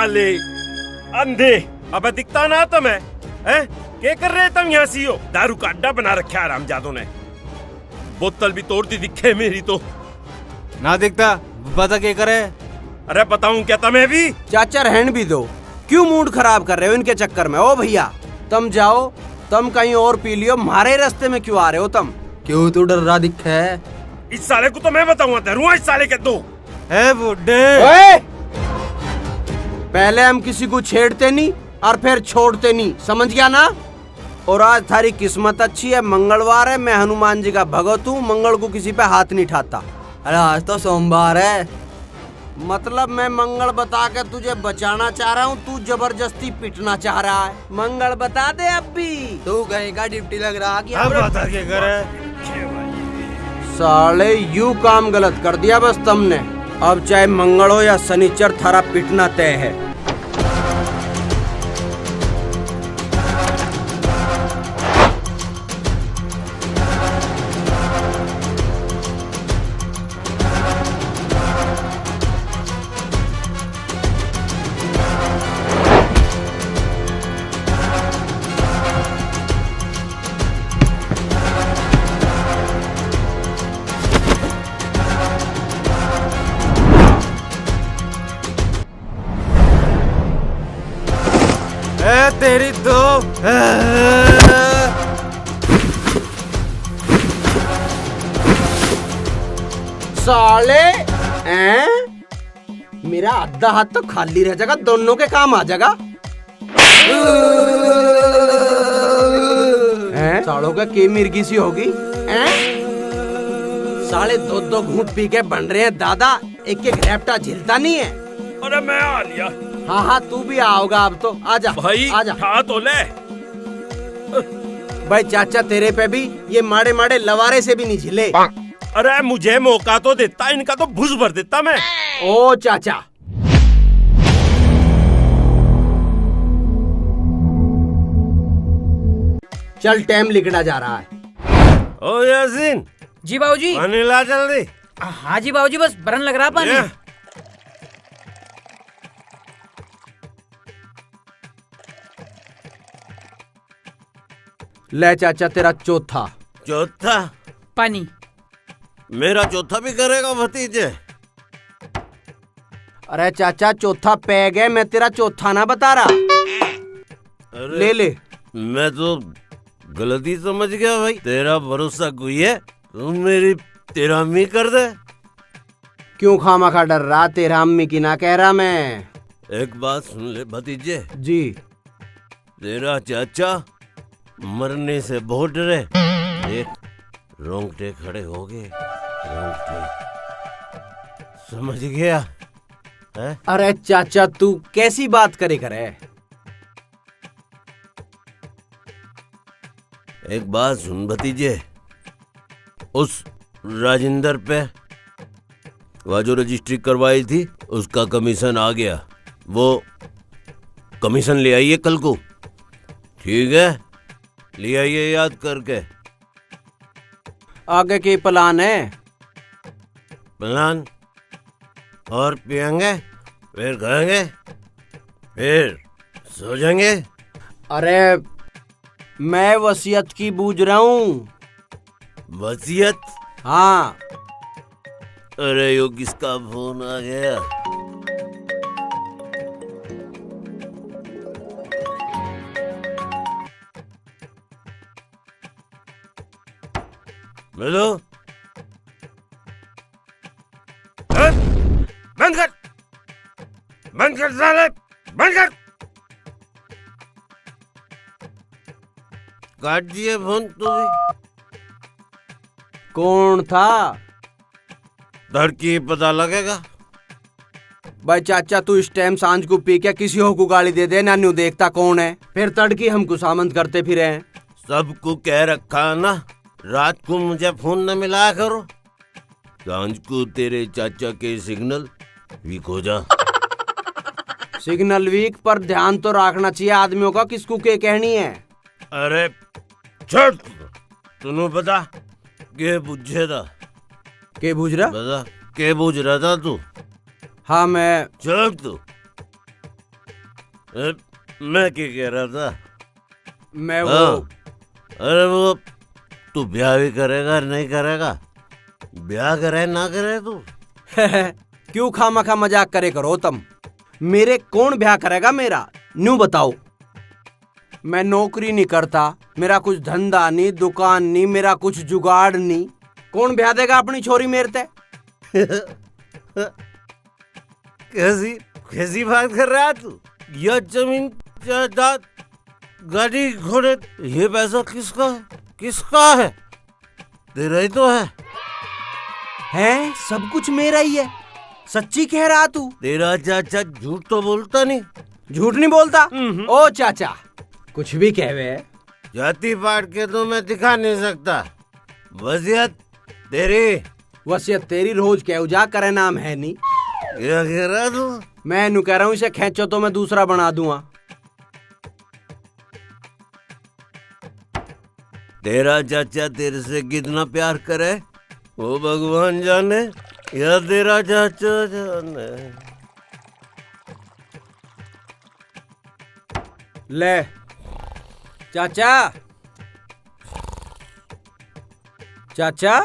साले अंधे। अबे दिखता ना तुम्हें? हैं? क्या कर रहे तुम यहाँ सी हो? दारू का अड्डा बना रखा है हरामजादों ने। बोतल भी तोड़ दी दिखे मेरी तो। ना दिखता पता क्या करे? अरे बताऊं क्या तुम्हें भी? चाचा रहन भी दो, क्यों मूड खराब कर रहे हो इनके चक्कर में? ओ भैया तुम जाओ, तुम कहीं और पी लियो, हमारे रास्ते में क्यों आ रहे हो तुम? क्यों तू डर रहा दिखा है? इस साले को तो मैं बताऊंगा, धरूंगा इस साले के दो। है बुड्ढे। पहले हम किसी को छेड़ते नहीं और फिर छोड़ते नहीं, समझ गया ना? और आज थारी किस्मत अच्छी है, मंगलवार है, मैं हनुमान जी का भगत हूँ, मंगल को किसी पे हाथ नहीं उठाता। अरे आज तो सोमवार है। मतलब मैं मंगल बता के तुझे बचाना चाह रहा हूँ, तू जबरदस्ती पिटना चाह रहा है। मंगल बता दे अब भी। तू कहीं का डिप्टी लग रहा क्या? अब बता के करे। साले यू काम गलत कर दिया बस तुमने। अब चाहे मंगल हो या शनिचर, थारा पिटना तय है। तेरी तो साले मेरा आधा हाथ तो खाली रह जाएगा, दोनों के काम आ जाएगा। सालों का की मिर्गी सी होगी। साले दो दो घूंट पी के बन रहे हैं दादा, एक एक रैप्टा झिलता नहीं है। अरे मैं आ लिया। हाँ हाँ तू भी आओगा अब तो, आजा भाई आजा। खा तो ले। भाई चाचा तेरे पे भी ये माड़े माड़े लवारे से भी नहीं झिले। अरे मुझे मौका तो देता, इनका तो भुज भर देता मैं। ओ चाचा चल, टाइम लिखना जा रहा है। ओ यासीन। जी बाबूजी। पानी ला जल्दी। हाँ जी बाबूजी, बस बरन लग रहा पानी। ले चाचा तेरा चौथा। चौथा? पानी। मेरा चौथा भी करेगा भतीजे? अरे चाचा चौथा पैग है, मैं तेरा चौथा ना बता रहा। ले ले। मैं तो गलती समझ गया भाई। तेरा भरोसा कोई है, तुम मेरी तेरा अम्मी कर दे। क्यों खामा खा डर रहा? तेरा अम्मी की ना कह रहा मैं। एक बात सुन ले भतीजे जी। तेरा चाचा मरने से बहुत डरे। देख रोंगटे खड़े हो गए, रोंगटे। समझ गया है? अरे चाचा तू कैसी बात करे करे? एक बात सुन भतीजे, उस राजिंदर पे वह जो रजिस्ट्री करवाई थी उसका कमीशन आ गया। वो कमीशन ले आइए कल को, ठीक है? ले आइए याद करके। आगे की प्लान है? प्लान? और पियेंगे, फिर खाएंगे, फिर सो जाएंगे। अरे मैं वसीयत की बूझ रहा हूँ। वसीयत? हाँ। अरे यो किसका फोन आ गया? हेलो? बंद कर, बंद कर साले, बंद कर। काट दिए फोन तू भी। कौन था? धड़की पता लगेगा। भाई चाचा तू इस टाइम सांझ को पी के किसी हो को गाली दे दे ना, न्यू देखता कौन है, फिर तड़की हमको सामंत करते फिरे हैं। सबको कह रखा ना रात को मुझे फोन न मिलाया करो, सांझ को तेरे चाचा के सिग्नल वीक हो जा। सिग्नल वीक पर ध्यान तो रखना चाहिए आदमियों का, किसको क्या कहनी है। अरे छोड़, तूने पता के बुझे था? के बूझ रहा? बता के बुझ रहा था तू? हाँ मैं। छोड़ तू, मैं क्या कह रहा था? मैं वो हाँ, अरे वो तू ब्याह भी करेगा नहीं करेगा? ब्याह करे ना करे तू? क्यों खामखा मजाक करे करो तुम? मेरे कौन ब्याह करेगा मेरा? न्यू बताओ। मैं नौकरी नहीं करता, मेरा कुछ धंधा नहीं, दुकान नहीं, मेरा कुछ जुगाड़ नहीं। कौन ब्याह देगा अपनी छोरी मेरे ते? कैसी कैसी बात कर रहा है तू? यह जमीन जायदाद गाड़ी घोड़े ये पैसा किसका है? किसका है? तेरा ही तो है। हैं? सब कुछ मेरा ही है। सच्ची कह रहा तू? तेरा चाचा झूठ तो बोलता नहीं। झूठ नहीं बोलता? ओ चाचा कुछ भी कहवे। जाति पाट के तो मैं दिखा नहीं सकता। वसीयत तेरी। वसीयत तेरी रोज कह जा करे नाम है नहीं। क्या कह रहा तू? मैं नू कह रहा हूँ इसे खींचो तो मैं दूसरा बना दूंगा। तेरा चाचा तेरे से कितना प्यार करे वो भगवान जाने, या तेरा चाचा जाने। ले चाचा, चाचा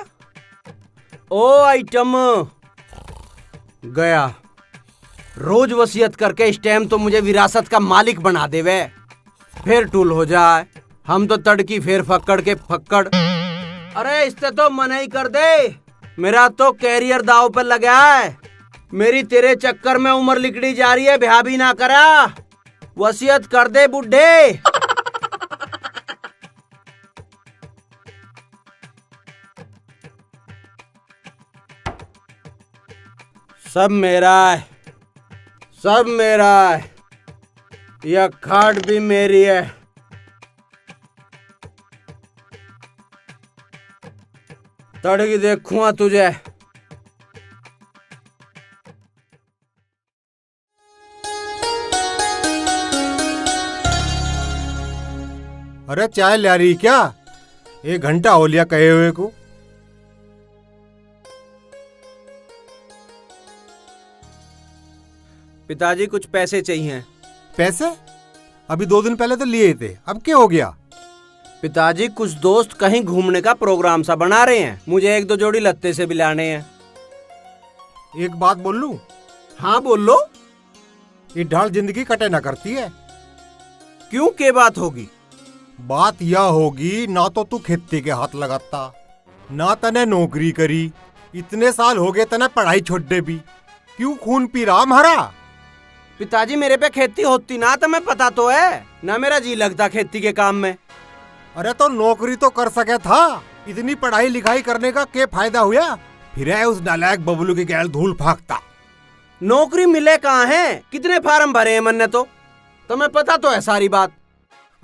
ओ आइटम गया। रोज वसीयत करके इस टाइम तो मुझे विरासत का मालिक बना देवे, फिर टूल हो जाए। हम तो तड़की फेर फक्कड़ के फक्कड़। अरे इससे तो मना ही कर दे, मेरा तो कैरियर दाव पे लगा है। मेरी तेरे चक्कर में उम्र लिकड़ी जा रही है, ब्याह भी ना करा। वसीयत कर दे बुड्ढे। सब मेरा है, सब मेरा है। यह खाट भी मेरी है। तड़की देखूंगा तुझे। अरे चाय ले रही क्या? 1 घंटा हो लिया कहे हुए को। पिताजी कुछ पैसे चाहिए। पैसे? अभी 2 दिन पहले तो लिए थे, अब क्या हो गया? पिताजी कुछ दोस्त कहीं घूमने का प्रोग्राम सा बना रहे हैं, मुझे 1-2 जोड़ी लत्ते से भी लाने हैं। एक बात बोल लूं? हाँ बोल लो। ये ढाल जिंदगी कटे ना करती है। क्यों, क्या बात होगी? बात यह होगी, ना तो तू खेती के हाथ लगाता, ना तने नौकरी करी। इतने साल हो गए तने पढ़ाई छोड़ दे भी, क्यों खून पी रहा हमारा? पिताजी मेरे पे खेती होती ना तो मैं पता तो है ना, मेरा जी लगता खेती के काम में। अरे तो नौकरी तो कर सके था, इतनी पढ़ाई लिखाई करने का क्या फायदा हुआ? फिर है उस नालायक बबलू की गैल धूल फाकता। नौकरी मिले कहाँ है? कितने फार्म भरे हैं मन ने तो तुम्हें पता तो है सारी बात।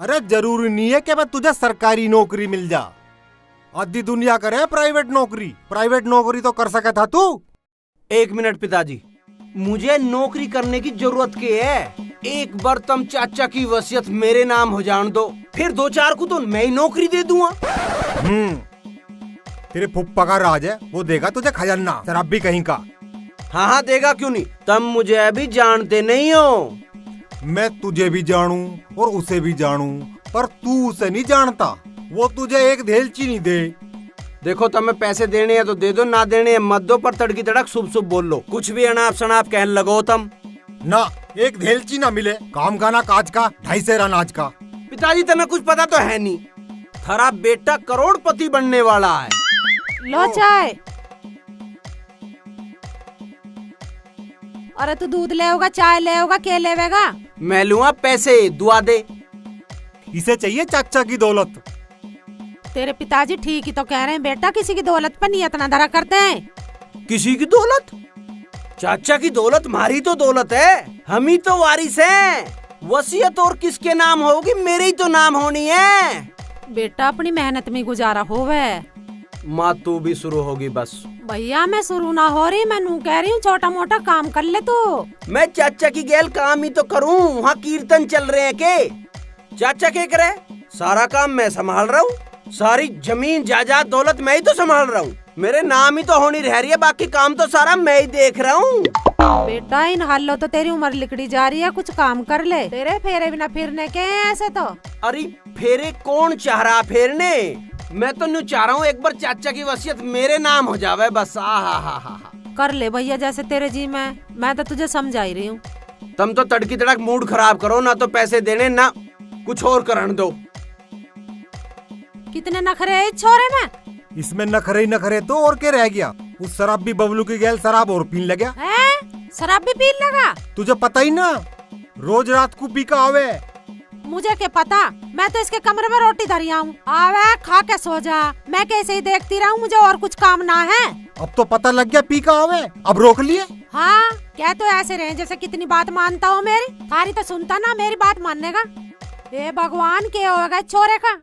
अरे जरूरी नहीं है कि मैं तुझे सरकारी नौकरी मिल जा, आधी दुनिया करे प्राइवेट नौकरी। प्राइवेट नौकरी तो कर सके था तू। 1 मिनट पिताजी, मुझे नौकरी करने की जरूरत क्या है? एक बार तुम चाचा की वसीयत मेरे नाम हो जान दो, फिर 2-4 को तो मैं ही नौकरी दे दूंगा। तेरे फुप्पा का राज है, वो देगा तुझे खजाना, शराबी कहीं का। हाँ हाँ देगा, क्यों नहीं। तुम मुझे अभी जानते नहीं हो। मैं तुझे भी जानूं और उसे भी जानूं, पर तू उसे नहीं जानता। वो तुझे एक धेलची नहीं दे। देखो तुम्हें पैसे देने हैं तो दे दो, ना देने हैं मत दो, पर तड़की तड़क शुभ शुभ बोल लो। कुछ भी अनाप शनाप कहने लगो तुम ना। एक धेलची ना मिले, काम का ना काज का, 2.5 सेर अनाज का। पिताजी तुम्हें कुछ पता तो है नहीं, थारा बेटा करोड़पति बनने वाला है। लो चाय। अरे तू दूध ले होगा, चाय ले होगा, क्या लेवेगा? मैं लूंगा पैसे, दुआ दे। इसे चाहिए चाचा की दौलत। तेरे पिताजी ठीक ही तो कह रहे हैं बेटा, किसी की दौलत पर नहीं इतना धरा करते हैं। किसी की दौलत? चाचा की दौलत हमारी तो दौलत है, हम ही तो वारिस हैं। वसीयत और किसके नाम होगी? मेरे ही तो नाम होनी है। बेटा अपनी मेहनत में गुजारा होवे। माँ तू भी शुरू होगी बस। भैया मैं शुरू ना हो रही, मैं नू कह रही हूँ छोटा मोटा काम कर ले तू। मैं चाचा की गैल काम ही तो करूँ, वहाँ कीर्तन चल रहे हैं के? चाचा क्या करे? सारा काम मैं संभाल रहा हूँ, सारी जमीन जायदाद दौलत मैं ही तो संभाल रहा हूँ। मेरे नाम ही तो होनी रह रही है, बाकी काम तो सारा मैं ही देख रहा हूँ। बेटा इन हालों तो तेरी उम्र लिकड़ी जा रही है, कुछ काम कर ले। तेरे फेरे बिना फिरने के हैं ऐसे तो। अरे फेरे कौन चाह रहा फेरने? मैं तो न्यू चाह रहा हूँ एक बार चाचा की वसीयत मेरे नाम हो जावे बस। हा कर ले भैया जैसे तेरे जी में, मैं तो तुझे समझा ही रही हूँ। तुम तो तड़की तड़क मूड खराब करो, ना तो पैसे देने ना कुछ और करन दो। कितने नखरे है इस छोरे में। इसमें नखरे ही नखरे तो और क्या रह गया। उस शराब भी बबलू की गैल शराब और पीने लगा है? शराब भी पीने लगा? तुझे पता ही ना, रोज रात को पी का आवे। मुझे क्या पता, मैं तो इसके कमरे में रोटी धरी हूँ। आवे खा के सो जा, मैं कैसे ही देखती रहूँ, मुझे और कुछ काम ना है। अब तो पता लग गया पी का आवे, अब रोक लिए। हाँ क्या तो ऐसे रहे जैसे कितनी बात मानता हो मेरी। थारी तो सुनता ना मेरी बात मानने का। ये भगवान के होगा छोरे का।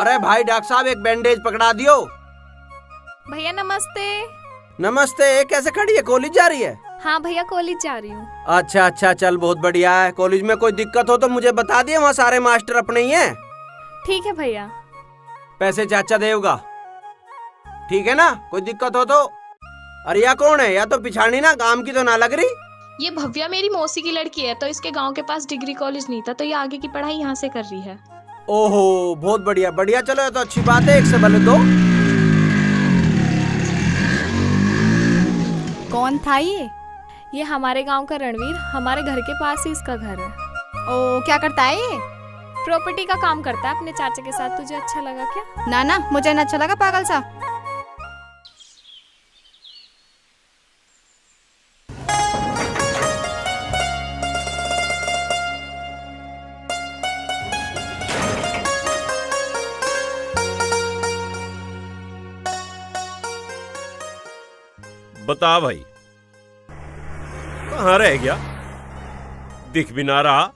अरे भाई डॉक्टर साहब एक बैंडेज पकड़ा दियो। भैया नमस्ते। नमस्ते। कैसे खड़ी है, कॉलेज जा रही है? हाँ भैया कॉलेज जा रही हूँ। अच्छा चल बहुत बढ़िया है। कॉलेज में कोई दिक्कत हो तो मुझे बता दिए, वहाँ सारे मास्टर अपने ही हैं। ठीक है भैया। पैसे चाचा देगा, ठीक है ना? कोई दिक्कत हो तो। अरे या कौन है, या तो पिछाड़ी ना, काम की तो ना लग रही। ये भव्या मेरी मौसी की लड़की है, तो इसके गांव के पास डिग्री कॉलेज नहीं था, तो ये आगे की पढ़ाई यहाँ से कर रही है। ओहो बहुत बढ़िया। चलो ये तो अच्छी बात है, एक से भले दो। कौन था ये हमारे गांव का रणवीर, हमारे घर के पास ही इसका घर है। ओ क्या करता है ये? प्रॉपर्टी का काम करता है अपने चाचा के साथ। तुझे अच्छा लगा क्या? ना मुझे ना अच्छा लगा, पागल सा। बता भाई, कहाँ रह गया? दिख भी ना रहा।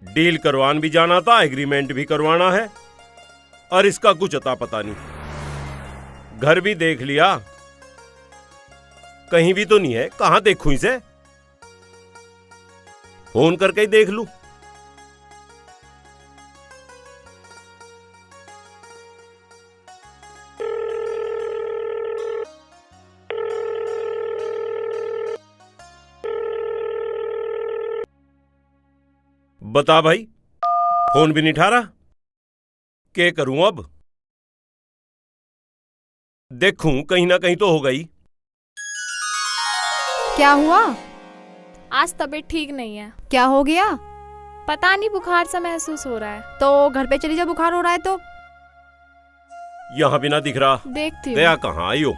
डील करवान भी जाना था, एग्रीमेंट भी करवाना है, और इसका कुछ अता पता नहीं। घर भी देख लिया, कहीं भी तो नहीं है। कहाँ देखूं इसे? फोन करके ही देख लूं। बता भाई, फोन भी नहीं उठा रहा। क्या करूं अब? देखूं कहीं ना कहीं तो हो गई। क्या हुआ? आज तबीयत ठीक नहीं है। क्या हो गया? पता नहीं, बुखार सा महसूस हो रहा है। तो घर पे चली जा, बुखार हो रहा है तो। यहां भी ना दिख रहा। देखती दया हूँ। कहाँ आई हो?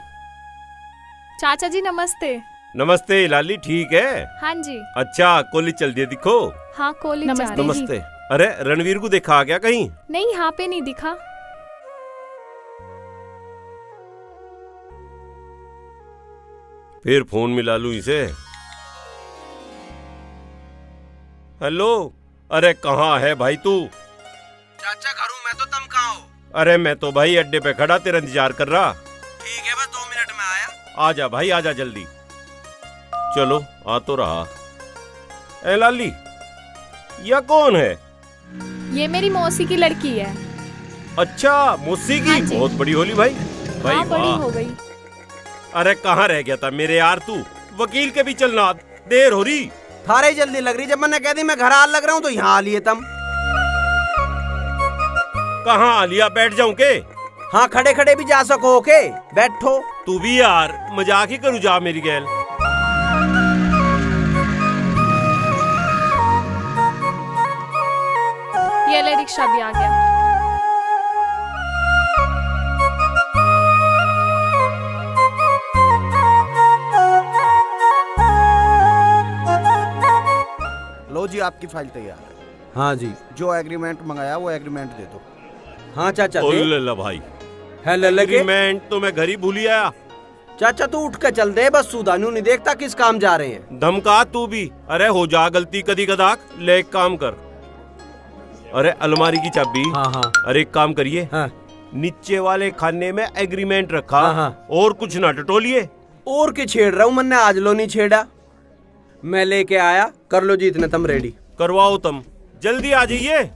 चाचा जी नमस्ते। नमस्ते लाली, ठीक है? हाँ जी। अच्छा कॉलेज चल दिए दिखो। हाँ कॉलेज जा रही हूँ। नमस्ते। अरे रणवीर को देखा आ गया कहीं? नहीं, यहाँ पे नहीं दिखा। फिर फोन मिला लूं इसे। हेलो। अरे कहाँ है भाई तू? चाचा घर हूँ मैं तो, तुम कहाँ हो? अरे मैं तो भाई अड्डे पे खड़ा तेरा इंतजार कर रहा। ठीक है बस 2 मिनट में आया। आजा भाई आजा जल्दी। चलो आ तो रहा। ए लाली, यह कौन है? ये मेरी मौसी की लड़की है। अच्छा मौसी की। हाँ जी। बहुत बड़ी होली भाई। भाई हाँ बड़ी वाह। हो गई। अरे कहाँ रह गया था मेरे यार तू? वकील के भी चलना, देर हो रही। थारे ही जल्दी लग रही। जब मैंने कह दी मैं घर आ लग रहा हूँ तो यहाँ आ लिए तुम। कहाँ आ लिया? बैठ जाऊं के? हाँ खड़े खड़े भी जा सको के, बैठो। तू भी यार मजाक ही करूँ जा मेरी गैल। ये ले रिक्शा भी आ गया। लो जी आपकी फाइल तैयार है। हाँ जी। जो एग्रीमेंट मंगाया वो एग्रीमेंट दे दो। हाँ चाचा ओ दे। लल्ला भाई, है लल्ले के। एग्रीमेंट तो मैं घर ही भूल ही आया। चाचा तू उठ के चल दे, बस सुधानु नहीं देखता किस काम जा रहे हैं। धमका तू भी। अरे हो जा गलती कदी कदाक, ले एक काम कर। अरे अलमारी की चाबी। हाँ। अरे एक काम करिए, हाँ। नीचे वाले खाने में एग्रीमेंट रखा। हाँ। और कुछ ना टटोलिए। और के छेड़ रहा हूँ, मैंने आज लो नहीं छेड़ा। मैं लेके आया, कर लो जी इतने तुम रेडी। करवाओ तुम, जल्दी आ जाइए।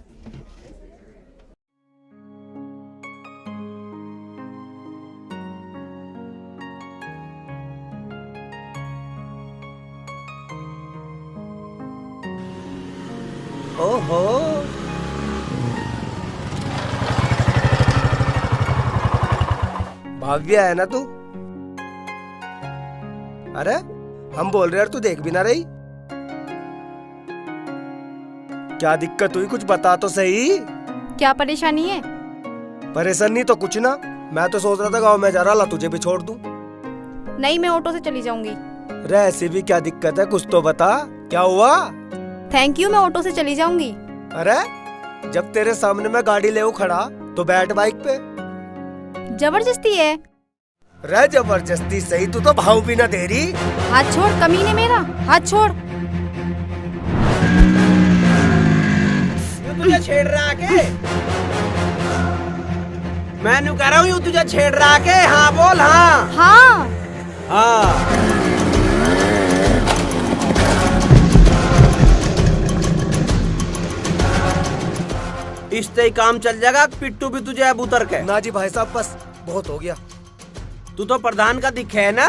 ओहो, भाव्य है ना तू? अरे हम बोल रहे हैं, तू देख भी ना रही। क्या दिक्कत हुई, कुछ बता तो सही। क्या परेशानी है? परेशानी तो कुछ ना, मैं तो सोच रहा था गांव में जा रहा ला तुझे भी छोड़ दूं। नहीं, मैं ऑटो से चली जाऊंगी। रे ऐसी भी क्या दिक्कत है, कुछ तो बता, क्या हुआ? थैंक यू, मैं ऑटो से चली जाऊंगी। अरे जब तेरे सामने मैं गाड़ी ले खड़ा तो बैठ बाइक पे। जबरदस्ती है। रे जबरदस्ती सही, तू तो भाव भी ना दे रही। हाथ छोड़ कमीने मेरा, हाथ छोड़। तुझे छेड़ रहा के? मैं नु कह रहा हूँ तुझे छेड़ रहा के? हाँ बोल। हाँ हाँ हाँ। इससे ही काम चल जाएगा, पिट्टू भी तुझे अब उतर के। ना जी भाई साहब, बस बहुत हो गया। तू तो प्रधान का दिखे है ना?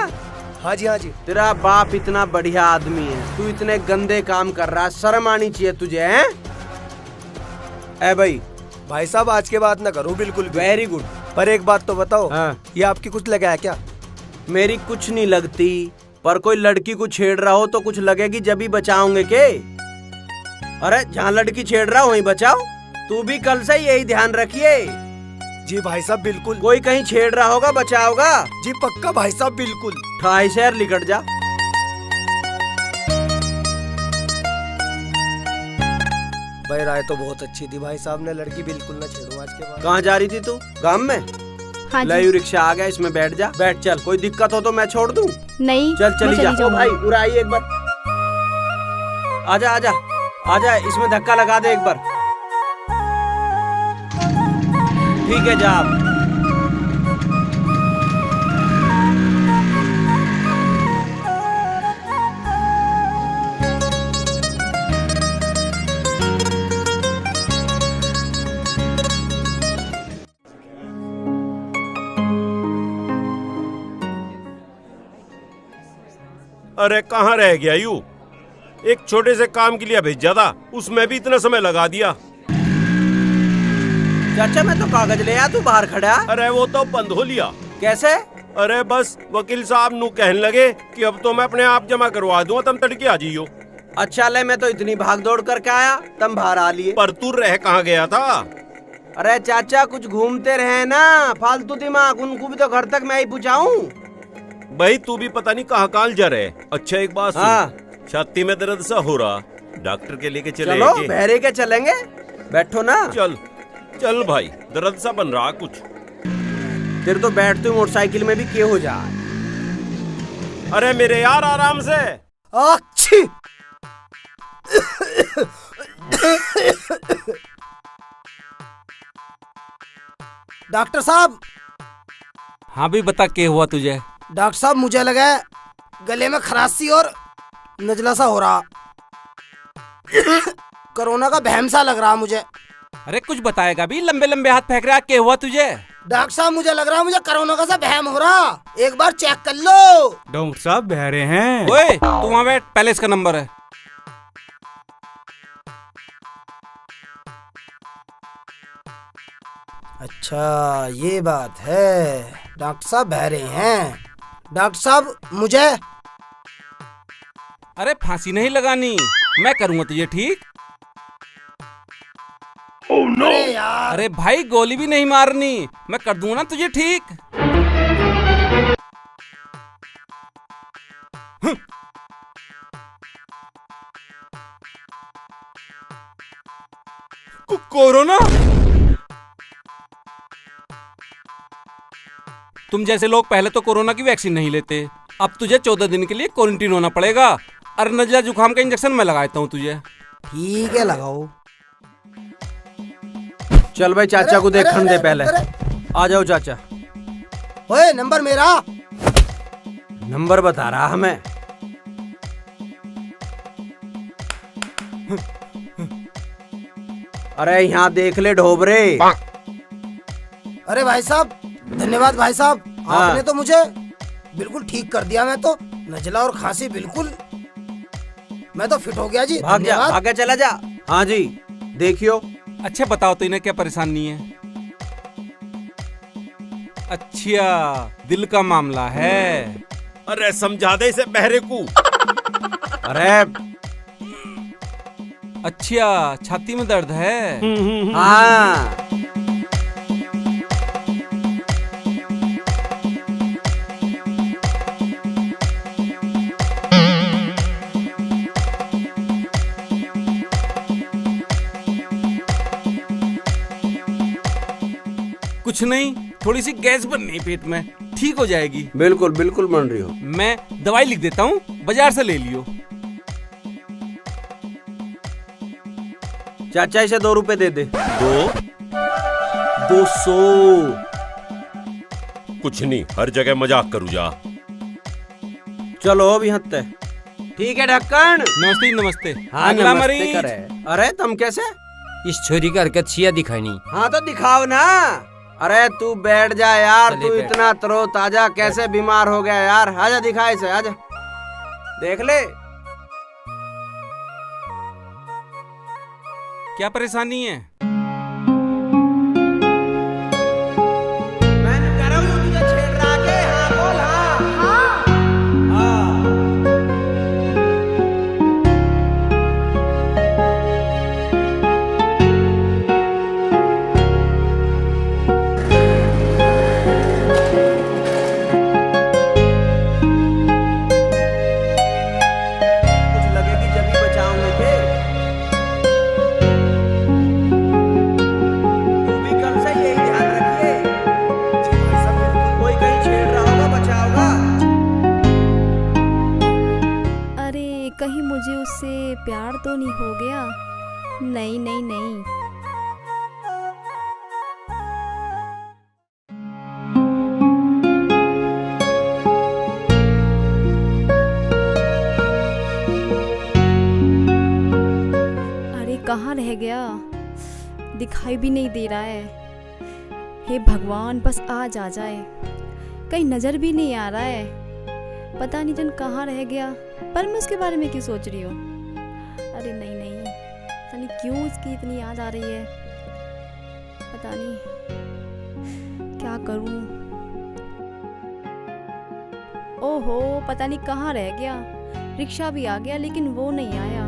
हाँ जी हाँ जी। तेरा बाप इतना बढ़िया आदमी है, तू इतने गंदे काम कर रहा है, शर्म आनी चाहिए तुझे। हैं ए भाई साहब आज के बाद ना करूँ बिल्कुल। Very good. पर एक बात तो बताओ, हाँ। ये आपकी कुछ लगा है क्या? मेरी कुछ नहीं लगती, पर कोई लड़की को छेड़ रहा हो तो कुछ लगेगी, जब ही बचाओगे के? अरे जहाँ लड़की छेड़ रहा हो वहीं बचाओ। तू भी कल से यही ध्यान रखिए। जी भाई साहब बिल्कुल। कोई कहीं छेड़ रहा होगा बचाओगा। जी पक्का भाई साहब बिल्कुल। ठाई शहर लिकट जा। भाई राय तो बहुत अच्छी थी भाई साहब ने, लड़की बिल्कुल ना छेड़ो आज के बाद। कहाँ जा रही थी तू? गांव में? हाँ ले जी। रिक्शा आ गया, इसमें बैठ जा। बैठ चल, कोई दिक्कत हो तो मैं छोड़ दूं। नहीं, चल चली मैं जा। चली ओ भाई जाऊंगी। उरा आई एक बार। आजा आजा आजा, इसमें धक्का लगा दे एक बार। ठीक है जा आप। अरे कहाँ रह गया यू? एक छोटे से काम के लिए भेजा था, उसमें भी इतना समय लगा दिया। चाचा मैं तो कागज ले आया, तू बाहर खड़ा। अरे वो तो बंद हो लिया। कैसे? अरे बस वकील साहब नू कहने लगे कि अब तो मैं अपने आप जमा करवा दूंगा, तुम तड़के आ जाइयो। अच्छा ले, मैं तो इतनी भाग दौड़ करके आया, तुम बाहर आ लिए। पर तू रह कहाँ गया था? अरे चाचा कुछ घूमते रहे ना, फालतू दिमाग, उनको भी तो घर तक मैं ही पूछाऊं। भाई तू भी पता नहीं कहाँ काल जा रहे। अच्छा एक बात सुन, हाँ। छाती में दर्द सा हो रहा, डॉक्टर के लेके चले चलो के? बहरे के चलेंगे, बैठो ना। चल चल भाई, दर्द सा बन रहा कुछ। फिर तो बैठते मोटरसाइकिल में भी के हो जाए। अरे मेरे यार आराम से। अच्छी डॉक्टर साहब। हाँ भी बता, क्या हुआ तुझे? डॉक्टर साहब मुझे लगा है गले में खराशी और नजला सा हो रहा। कोरोना का बहम सा लग रहा मुझे। अरे कुछ बताएगा भी, लंबे लंबे हाथ फेंक रहा, क्या हुआ तुझे? डॉक्टर साहब मुझे लग रहा मुझे कोरोना का सा बहम हो रहा, एक बार चेक कर लो। डॉक्टर साहब बहरे हैं। ओए तू वहाँ बैठ, पहले इसका नंबर है। अच्छा ये बात है, डॉक्टर साहब बहरे हैं। डॉक्टर साहब मुझे। अरे फांसी नहीं लगानी, मैं करूँगा तुझे ठीक। Oh, no. अरे यार। अरे भाई गोली भी नहीं मारनी, मैं कर दूंगा ना तुझे ठीक। कोरोना? तुम जैसे लोग पहले तो कोरोना की वैक्सीन नहीं लेते, अब तुझे 14 दिन के लिए क्वारंटीन होना पड़ेगा। अरे नजला जुकाम का इंजेक्शन मैं लगाता हूँ तुझे। ठीक है लगाओ। चल भाई चाचा को देखने दे पहले। आ जाओ चाचा। ओए नंबर मेरा। नंबर बता रहा हमें। अरे यहाँ देख ले ढोबरे। अरे भाई साहब, धन्यवाद भाई साहब, आपने तो मुझे बिल्कुल ठीक कर दिया। मैं तो नजला और खांसी बिल्कुल, मैं तो फिट हो गया जी। भाग जा, धन्यवाद। भाग चला जा। हाँ जी, देखियो। अच्छा बताओ तो इन्हें क्या परेशानी है? अच्छा, दिल का मामला है। अरे समझा दे इसे बहरे को। अरे अच्छा, छाती में दर्द है। हाँ। कुछ नहीं, थोड़ी सी गैस बननी है पेट में, ठीक हो जाएगी। बिल्कुल बिल्कुल बन रही हो। मैं दवाई लिख देता हूँ, बाजार से ले लियो। चाचा इसे 2 रुपए दे दे। 200। कुछ नहीं, हर जगह मजाक करूँ जा। चलो अब यहाँ तक। ठीक है ढक्कन। नमस्ते नमस्ते। हाँ, अगला नमस्ते मरीज। करे। अरे तुम कैसे? इस छोरी का हरकत छिया दिखानी। हाँ तो दिखाओ ना। अरे तू बैठ जा यार, चले तू बैठ। इतना तरोताजा कैसे बीमार हो गया यार? आजा दिखा इसे, आजा देख ले। क्या परेशानी है? मैं कह रहा हूँ तुझे छेड़ रहा के। हाँ बोल। हाँ हाँ। कुछ लगेगी जब ही बचाऊंगे के। तू भी कल से यही ध्यान रखिए। कोई कहीं छेड़ रहा होगा, बचाओगा। अरे कहीं मुझे उससे प्यार तो नहीं हो गया? नहीं नहीं नहीं। अरे कहाँ रह गया? दिखाई भी नहीं दे रहा है। हे भगवान, बस आज आ जाए। कहीं नजर भी नहीं आ रहा है। पता नहीं जन कहाँ रह गया। पर मैं उसके बारे में क्यों सोच रही हूँ? अरे नहीं नहीं, पता नहीं क्यों उसकी इतनी याद आ रही है। पता नहीं क्या करूँ। ओहो, पता नहीं कहाँ रह गया। रिक्शा भी आ गया लेकिन वो नहीं आया।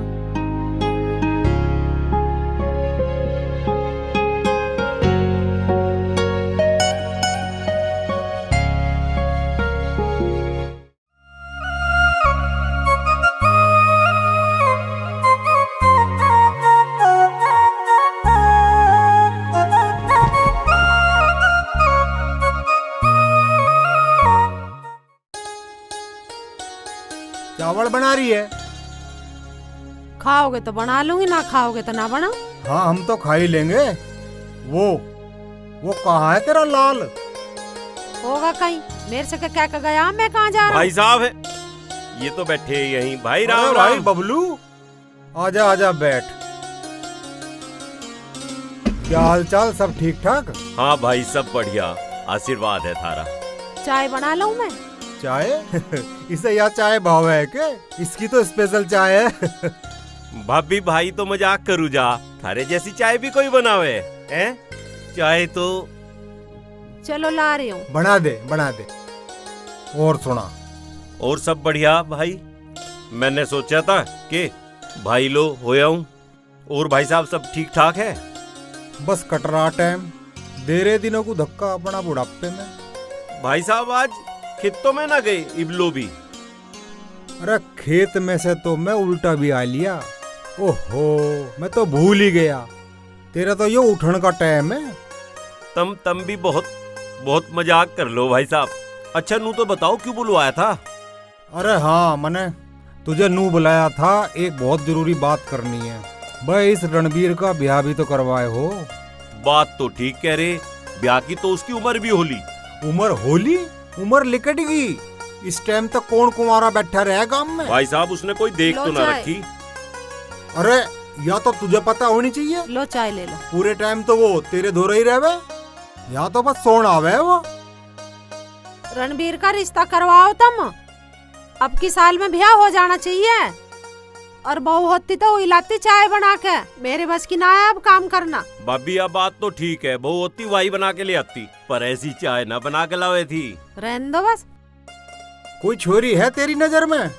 चावल बना रही है? खाओगे तो बना लूंगी, ना खाओगे तो ना बना। हाँ, हम तो खा ही लेंगे। वो कहाँ है तेरा लाल? होगा कहीं, मेरे से क्या कह गया? मैं कहाँ जा रहा भाई हूँ? साहब है ये तो बैठे यहीं। भाई राम अरे भाई राम। बबलू, आजा आजा बैठ। क्या हाल चाल, सब ठीक ठाक? हाँ भाई, सब बढ़िया, आशीर्वाद है थारा। चाय बना लूं मैं? चाय? इसे यह चाय भाव है के? इसकी तो स्पेशल चाय है। भाभी भाई तो मजाक करू जा, थारे जैसी चाय भी कोई बनावे हैं? चाय तो चलो ला रही हूँ। बना दे बना दे। और सुना? और सब बढ़िया भाई। मैंने सोचा था कि भाई लो होया हूँ। और भाई साहब सब ठीक ठाक है? बस कट रहा टाइम, दे रहे दिनों को धक्का अपना बुढ़ापे में। भाई साहब आज खेतों में ना गए इबलो भी? अरे खेत में से तो मैं उल्टा भी आ लिया। ओहो, मैं तो भूल ही गया, तेरा तो ये उठने का टाइम है। तम भी बहुत बहुत मजाक कर लो भाई साहब। अच्छा नू तो बताओ क्यों बुलवाया था? अरे हाँ, मैंने तुझे नू बुलाया था, एक बहुत जरूरी बात करनी है। भाई इस रणबीर का ब्याह भी तो करवाए हो। बात तो ठीक कह रहे, ब्याह की तो उसकी उम्र भी होली। उम्र होली? उम्र लिकट गई। इस टाइम तक कौन कुंवारा बैठा रहे गांव में? भाई साहब उसने कोई देख लो तो ना चाय। रखी। अरे या तो तुझे पता होनी चाहिए, लो चाय ले लो। पूरे टाइम तो वो तेरे धो रही रहे, या तो बस सोना आवे वो। रणबीर का रिश्ता करवाओ तुम, अब की साल में ब्याह हो जाना चाहिए। और बहू होती तो इलाती चाय बना के, मेरे बस की ना है अब काम करना। भाभी अब बात तो ठीक है, बहू होती वही बना के ले आती, पर ऐसी चाय ना बना के लावे थी। रहने दो बस। कोई छोरी है तेरी नजर में?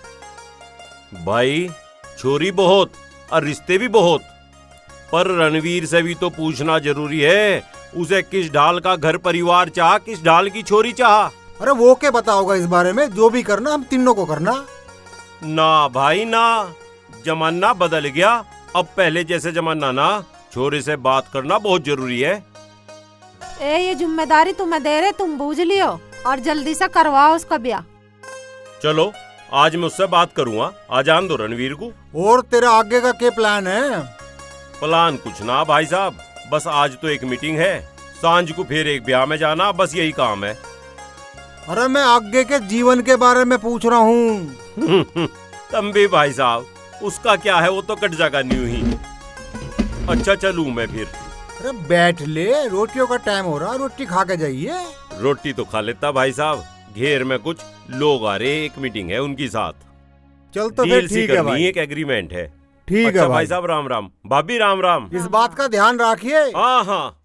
भाई छोरी बहुत और रिश्ते भी बहुत, पर रणवीर से भी तो पूछना जरूरी है, उसे किस ढाल का घर परिवार चाह, किस ढाल की छोरी चाह। अरे वो क्या बताओगा इस बारे में? जो भी करना हम तीनों को करना। ना भाई ना, जमाना बदल गया, अब पहले जैसे जमाना ना। छोरे से बात करना बहुत जरूरी है। ये जिम्मेदारी तुम्हें दे रहे, तुम बूझ लियो और जल्दी से करवाओ उसका ब्याह। चलो आज मैं उससे बात करूँगा, आ जान दो रणवीर को। और तेरा आगे का क्या प्लान है? प्लान कुछ ना भाई साहब, बस आज तो एक मीटिंग है, सांझ को फिर एक ब्याह में जाना, बस यही काम है। अरे मैं आगे के जीवन के बारे में पूछ रहा हूँ। तुम भी भाई साहब, उसका क्या है, वो तो कट जाएगा न्यू ही। अच्छा चलूं मैं फिर? अरे बैठ ले, रोटियों का टाइम हो रहा, रोटी खा के जाइए। रोटी तो खा लेता भाई साहब, घेर में कुछ लोग आ रहे, एक मीटिंग है उनकी साथ। चल तो फिर ठीक है भाई, एक एग्रीमेंट है। ठीक अच्छा है भाई साहब, राम राम। भाभी राम राम। इस बात का ध्यान रखिए। हाँ हाँ।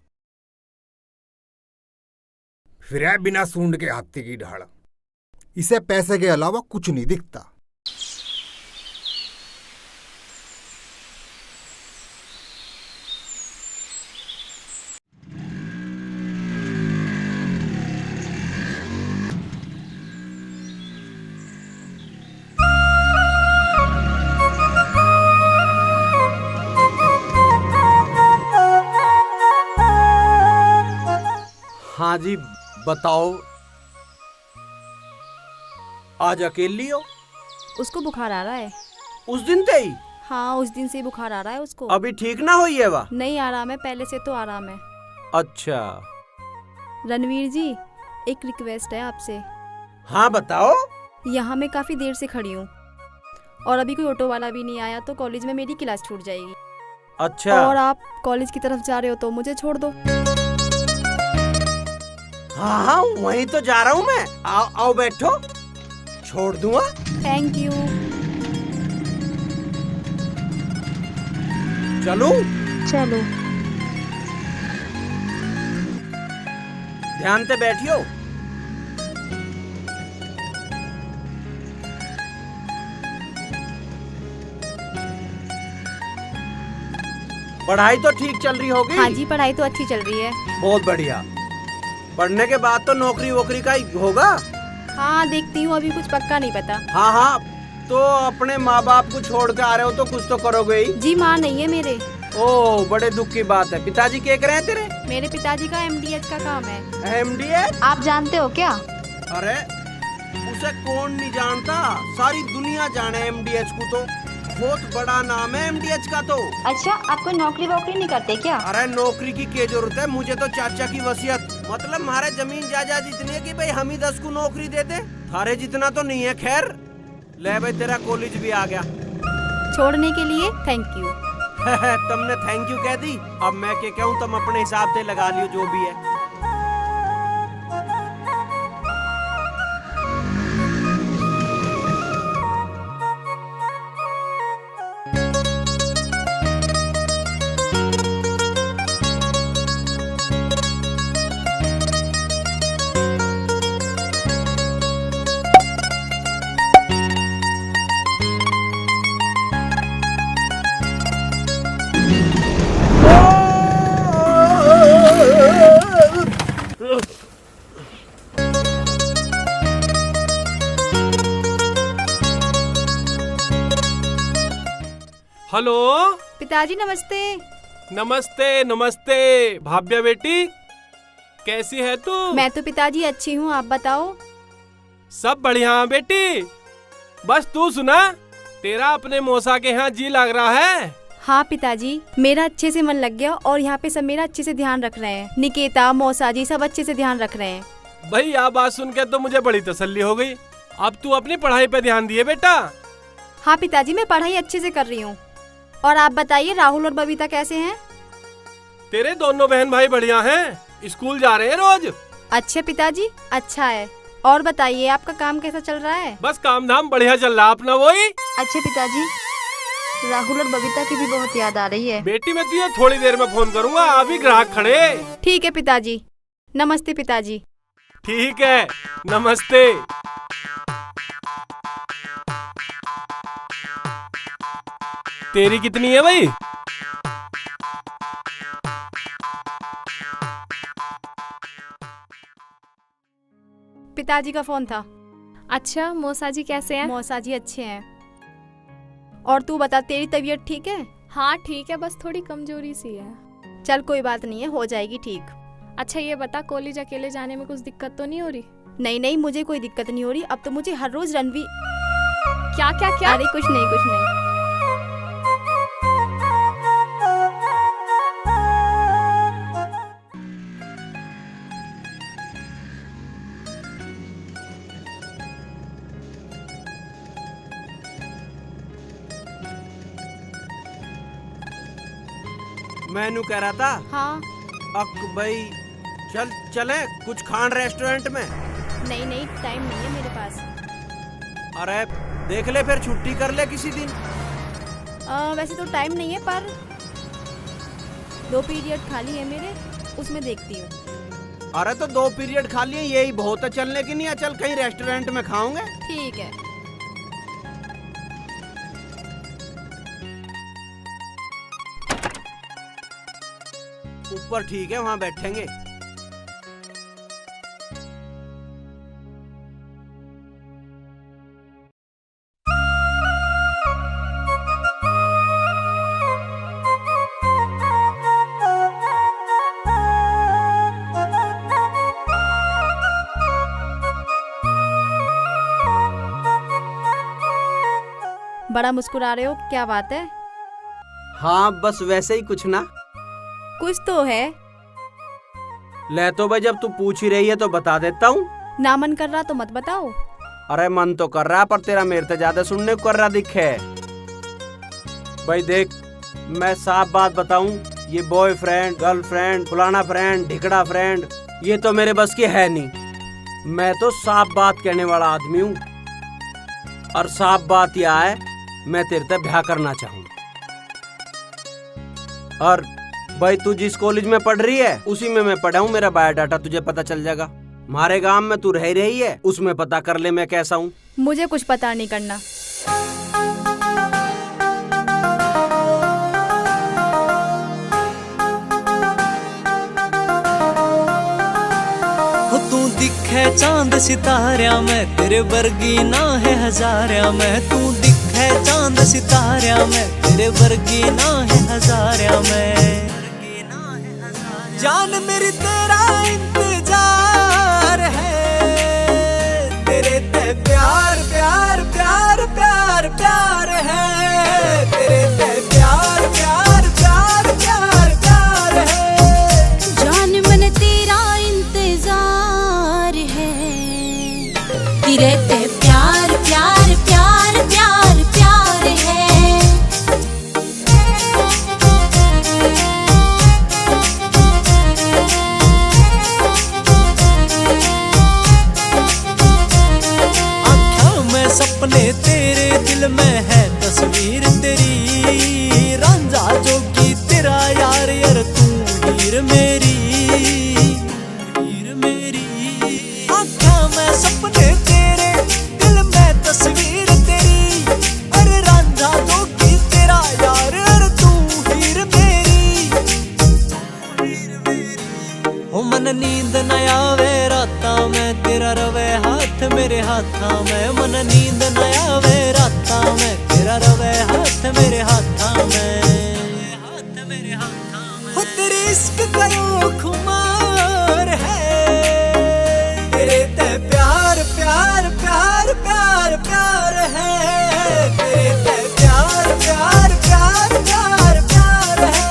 फिर है बिना सूंड के हाथी की ढाल, इसे पैसे के अलावा कुछ नहीं दिखता। हाँ जी बताओ, आज अकेली हो? उसको बुखार आ रहा है। उस दिन से ही? हाँ उस दिन से बुखार आ रहा है उसको। अभी ठीक ना हुई है वह? नहीं आराम है, पहले से तो आराम है। अच्छा। रणवीर जी एक रिक्वेस्ट है आपसे। हाँ बताओ। यहाँ मैं काफी देर से खड़ी हूँ और अभी कोई ऑटो वाला भी नहीं आया, तो कॉलेज में मेरी क्लास छूट जाएगी। अच्छा। और आप कॉलेज की तरफ जा रहे हो तो मुझे छोड़ दो। हाँ हाँ वहीं तो जा रहा हूँ मैं। आओ आओ बैठो, छोड़ दूंगा। Thank you. चलो चलो। ध्यान से बैठियो। पढ़ाई तो ठीक चल रही होगी? हाँ जी पढ़ाई तो अच्छी चल रही है। बहुत बढ़िया। पढ़ने के बाद तो नौकरी वोकरी का ही होगा। हाँ देखती हूँ, अभी कुछ पक्का नहीं पता। हाँ हाँ, तो अपने माँ बाप को छोड़ के आ रहे हो तो कुछ तो करोगे ही। जी माँ नहीं है मेरे। ओह बड़े दुख की बात है। पिताजी क्या कर रहे हैं तेरे? मेरे पिताजी का MDH का काम है। MDH? आप जानते हो क्या? अरे उसे कौन नहीं जानता, सारी दुनिया जाने MDH को, तो बहुत बड़ा नाम है MDH का तो। अच्छा आप कोई नौकरी वोकरी नहीं करते क्या? अरे नौकरी की क्या जरूरत है, मुझे तो चाचा की वसीयत, मतलब हमारे जमीन जायदाद इतनी है कि भाई हम ही 10 को नौकरी दे दे, थारे जितना तो नहीं है। खैर ले भाई तेरा कॉलेज भी आ गया। छोड़ने के लिए थैंक यू। तुमने थैंक यू कह दी, अब मैं क्या कहूँ, तुम अपने हिसाब से लगा लियो जो भी है। हेलो पिताजी नमस्ते। नमस्ते नमस्ते भाभ्या बेटी, कैसी है तू? मैं तो पिताजी अच्छी हूँ, आप बताओ। सब बढ़िया बेटी, बस तू सुना, तेरा अपने मौसा के यहाँ जी लग रहा है? हाँ पिताजी मेरा अच्छे से मन लग गया और यहाँ पे सब मेरा अच्छे से ध्यान रख रहे हैं। निकेता मौसा जी सब अच्छे से ध्यान रख रहे हैं। भाई यह बात सुन के तो मुझे बड़ी तसल्ली हो गई। अब तू अपनी पढ़ाई पे ध्यान दिए बेटा। हाँ पिताजी, मैं पढ़ाई अच्छे से कर रही हूँ। और आप बताइए, राहुल और बबीता कैसे हैं? तेरे दोनों बहन भाई बढ़िया हैं, स्कूल जा रहे हैं रोज। अच्छा पिताजी, अच्छा है। और बताइए, आपका काम कैसा चल रहा है? बस काम धाम बढ़िया चल रहा अपना। वही अच्छा पिताजी, राहुल और बबीता की भी बहुत याद आ रही है। बेटी मैं तुझे थोड़ी देर में फोन करूँगा, अभी ग्राहक खड़े। ठीक है पिताजी। नमस्ते पिताजी। ठीक है, नमस्ते। तेरी कितनी है भाई? पिताजी का फोन था। अच्छा, मौसा जी कैसे हैं? मौसा जी अच्छे हैं। और तू बता, तेरी तबीयत ठीक है? हाँ ठीक है, बस थोड़ी कमजोरी सी है। चल कोई बात नहीं है, हो जाएगी ठीक। अच्छा ये बता, कॉलेज अकेले जाने में कुछ दिक्कत तो नहीं हो रही? नहीं नहीं, मुझे कोई दिक्कत नहीं हो रही। अब तो मुझे हर रोज रणवीर। क्या क्या क्या? अरे कुछ नहीं कुछ नहीं। मैनू कह रहा था। हाँ अक भाई चले कुछ खान रेस्टोरेंट में। नहीं नहीं, टाइम नहीं है मेरे पास। अरे देख ले, फिर छुट्टी कर ले किसी दिन। वैसे तो टाइम नहीं है, पर 2 पीरियड खाली है मेरे, उसमें देखती हूँ। अरे तो 2 पीरियड खाली है, यही बहुत है चलने की। नहीं चल कहीं रेस्टोरेंट में खाओगे। ठीक है। ऊपर ठीक है, वहां बैठेंगे। बड़ा मुस्कुरा रहे हो, क्या बात है? हाँ बस वैसे ही कुछ ना। कुछ तो है। ले तो भाई, जब तू पूछ ही रही है तो बता देता हूँ। ना मन कर रहा तो मत बताओ। अरे मन तो कर रहा, पर तेरा मेरे से ज्यादा सुनने को कर रहा दिखे। भाई देख, मैं साफ बात बताऊं, ये बॉयफ्रेंड, गर्लफ्रेंड, फलाना फ्रेंड, ढिकड़ा फ्रेंड, ये तो मेरे बस की है नहीं। मैं तो साफ बात कहने वाला आदमी हूँ। और साफ बात यह है, मैं तेरे से ब्याह करना चाहूँ। और भाई तू जिस कॉलेज में पढ़ रही है उसी में मैं पढ़ा हूँ। मेरा बायोडाटा तुझे पता चल जाएगा। हमारे गांव में तू रह रही है, उसमें पता कर ले मैं कैसा हूँ। मुझे कुछ पता नहीं करना। तू दिखे चांद सितारा में, तेरे वर्गी ना है हजारा में। तू दिखे चांद सितारा में, तेरे वर्गी ना है हजारा में। जान मेरी तेरा इंतजार है, तेरे ते प्यार प्यार प्यार प्यार प्यार है। तेरे ते प्यार प्यार प्यार प्यार प्यार है। जान मन तेरा इंतजार है, तेरे ते प्यार प्यार प्यार प्यार प्यार है। सपने तेरे दिल में है तस्वीर तेरी, रांझा जोगी तेरा यार यार तू हीर मेरी, हीर मेरी। आँखों में सपने तेरे दिल में तस्वीर तेरी, अरे रांझा जोगी तेरा यार यार तू हीर मेरी, हीर मेरी। हो मन नींद न आवे राता में, तेरा रवे हाथ मेरे हाथा में। मन नींद न आवे राता में, तेरा रवे हाथ मेरे हाथा में, हाथ मेरे हाथा में। हो तेरे इश्क करो खुमार है, तेरे ते प्यार प्यार प्यार प्यार प्यार है। तेरे ते प्यार प्यार प्यार प्यार प्यार है।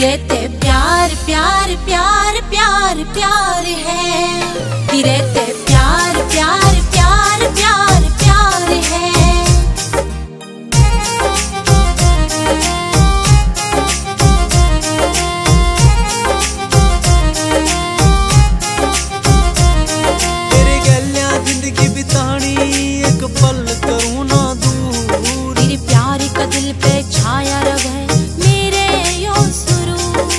तेरे ते प्यार प्यार प्यार प्यार प्यार है, तेरे ते प्यार प्यार प्यार प्यार प्यार है। तेरे गैलिया जिंदगी बितानी एक पल करूँ ना दूर, तेरे प्यार का दिल पे छाया रहे मेरे यो सुरूर,